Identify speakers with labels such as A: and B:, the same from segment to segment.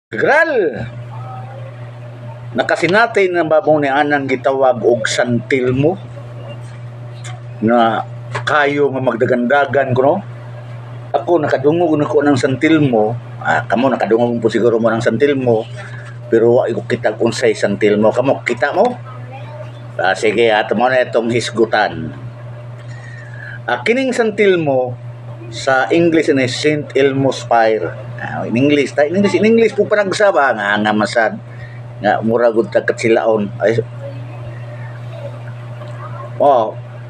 A: Gral, nakasinatay na babong ni anang gitawag og santilmo na kayo nga magdagandagan ko, no? Ako nakadungog na ko ng santilmo, kamo nakadungog po siguro mo ng santilmo, pero wa ko kita unsay santilmo. Kamo kita mo? Sige, ato mo na itong hisgutan. Kining santilmo sa English ni St. Elmo's Fire. In English po pa nagsaba nga masad nga mura gud tagkat silaon.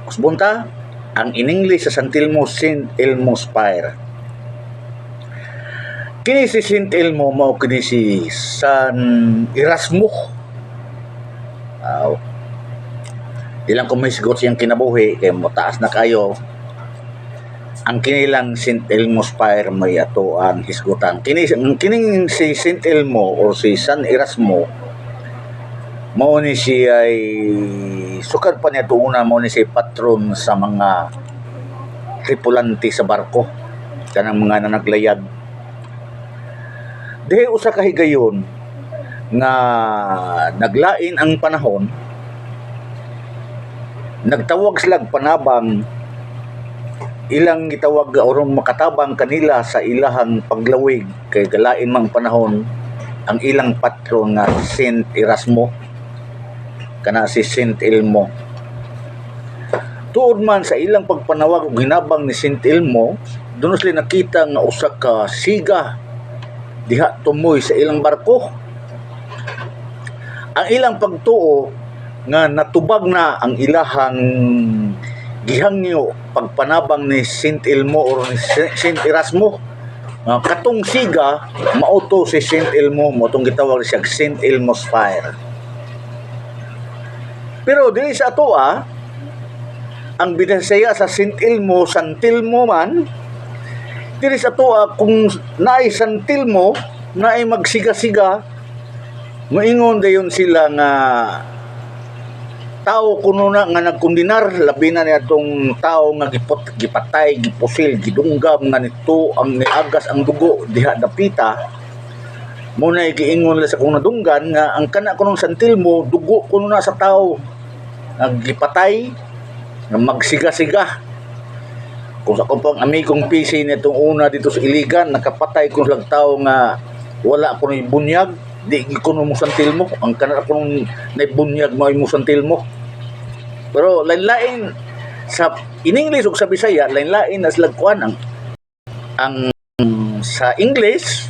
A: Kusbunta ang in English sa santilmo St. Elmo's Fire. Kini si St. Elmo mao kini si San Erasmo. Ilang kumisgot siyang kinabuhi kay mataas na kayo. Ang kinilang St. Elmo's Fire may ato ang hisgutan. Kining si St. Elmo or si San Erasmo mao ni siya ay sukad pa niya una mao ni siya patron sa mga tripulante sa barko kanang mga nanaglayag. Dihay usa ka higayon nga naglain ang panahon, nagtawag sila panabang, ilang gitawag orong makatabang kanila sa ilahang paglawig kay galain mang panahon ang ilang patron nga St. Erasmo kana si St. Elmo. Tuod man sa ilang pagpanawag og ginabang ni St. Elmo, doon sila nakita nga usa ka siga diha tumoy sa ilang barko. Ang ilang pagtuo nga natubag na ang ilahang gihangyo pagpanabang ni St. Elmo or ni St. Erasmo. Katong siga mauto si St. Elmo, motong gitawag siya St. Elmo's Fire. Pero dili sa atoa ang binasaya sa St. Elmo santilmo man, dili sa atoa kung naay santilmo naay magsiga-siga, moingon dayon sila nga tao kuno na nga nagkundinar, labi na niya itong tao nga gipatay, gipusil, gidunggam nga nito ang niagas ang dugo diha dapita. Muna giingon la sa kung nadunggan nga ang kana kunong santilmo dugo kuno na sa tao nga gipatay nga magsiga-siga. Kung sa kumpang amigong PC nitong una dito sa Iligan, nakapatay kung lag tao nga wala kuno bunyag, di kuno mo santilmo, ang kana kunong naibunyag mo mo santilmo. Pero lain-lain sa in English ug sa Bisaya, lain-lain na sila kuan ang sa English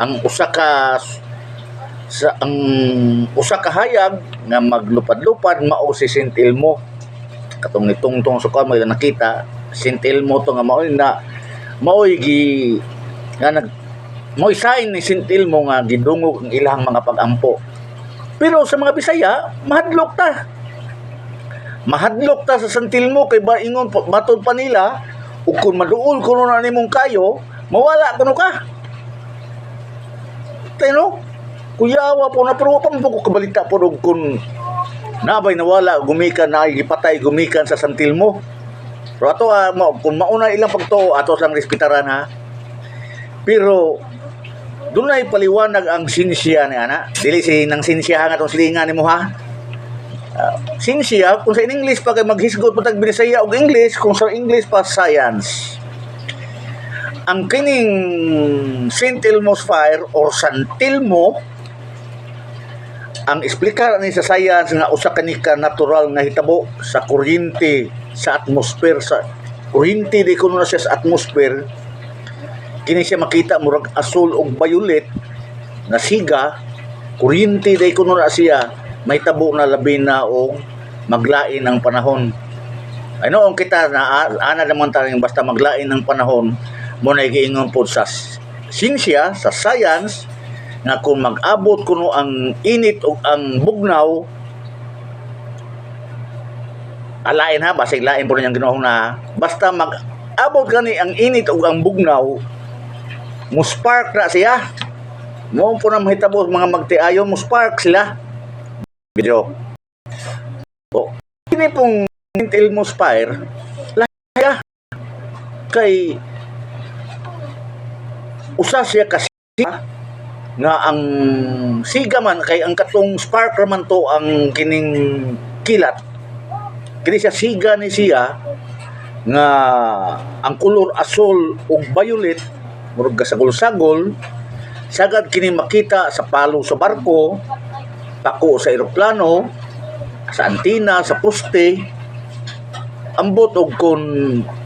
A: ang usa ka hayag nga maglupad-lupad mao si St. Elmo. Katong nitungtong sa kuan may nakita St. Elmo to nga maoy sign ni St. Elmo nga gidungog ang ilang mga pag-ampo. Pero sa mga Bisaya, mahadlok ta sa St. Elmo kay ingon matod pa nila ug kung maduol kuno na nimong kayo, mawala kuno ka. Tino? Kuyawa po na pero pa mo kabalita po kung nabay nawala gumikan na gipatay gumikan sa St. Elmo. Pero ato kung mauna ilang pagtuo ato sang respetaran ha. Pero dunay paliwanag ang sinsya ni ana. Dili nang sinsya nga tong silingan nimo ha. Sinsya kung sa English pa kay maghisgot mo tag Bisaya og English, kung sa English pa science. Ang kining St. Elmo's Fire or santilmo ang explicar ni sa science nga usa kanika natural nga hitabo sa kuryente sa atmosphere, sa kuryente di kuno na siya sa atmosphere. Kini siya makita murag asul ug violet na siga, kuryente di kuno na siya, may tabo na labi na og maglain ang panahon. Ay noong kita na ana naman tayong basta maglain ang panahon, mo na giingon po sa sinsya, sa science nga kung mag-abot kuno ang init o ang bugnaw, alain ha, basig lain po niyang ginoong na basta mag-abot gani ang init o ang bugnaw, mo spark na siya, mo po na mahitabo mga magtiayo, mo spark sila video. Kini pong St. Elmo's Fire lahi kay usa siya kasi nga ang siga man kay ang katong spark man to ang kining kilat kini siya siga ni siya nga ang kulor asol ug violet murag gasagol-sagol sagad kini makita sa palo sa barko, pako sa eroplano, sa antina, sa poste, ambot og kun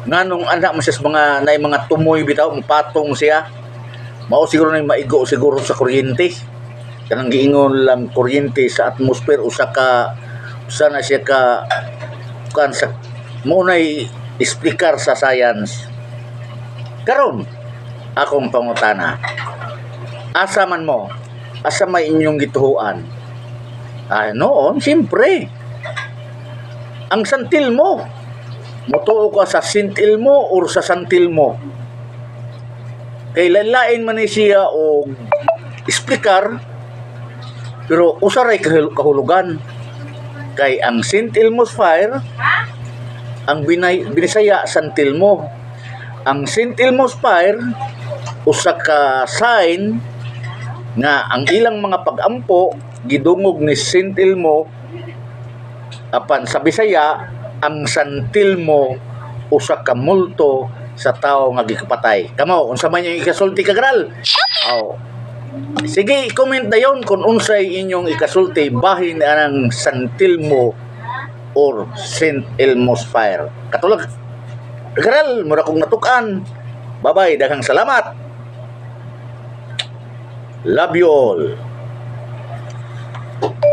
A: nganong anak mo siya sa mga nay mga tumoy bitaw patong siya mao siguro na maigo siguro sa kuryente kanang giingon lang kuryente sa atmosphere usa na siya ka kan sa mo nay explicar sa science karon akong pangutana asa man mo asa may inyong gituhuan noon siyempre ang santil mo motuo ka sa sintil mo or sa santil mo kay lain man ni siya o explicar pero usaray kahulugan kay ang St. Elmo's Fire ang binisaya santil mo ang St. Elmo's Fire usa ka sign nga ang ilang mga pag-ampo gidungog ni St. Elmo apan sa Bisaya ang santil mo usa ka multo sa tao nga gikapatay. Kamo unsa man yung ikasulti kagral? Sige, i-comment dayon kung unsay inyong ikasulti bahin anang santil mo or St. Elmo's Fire. Katulad kagral mura kong natukan. Bye-bye, daghang salamat. Love you all.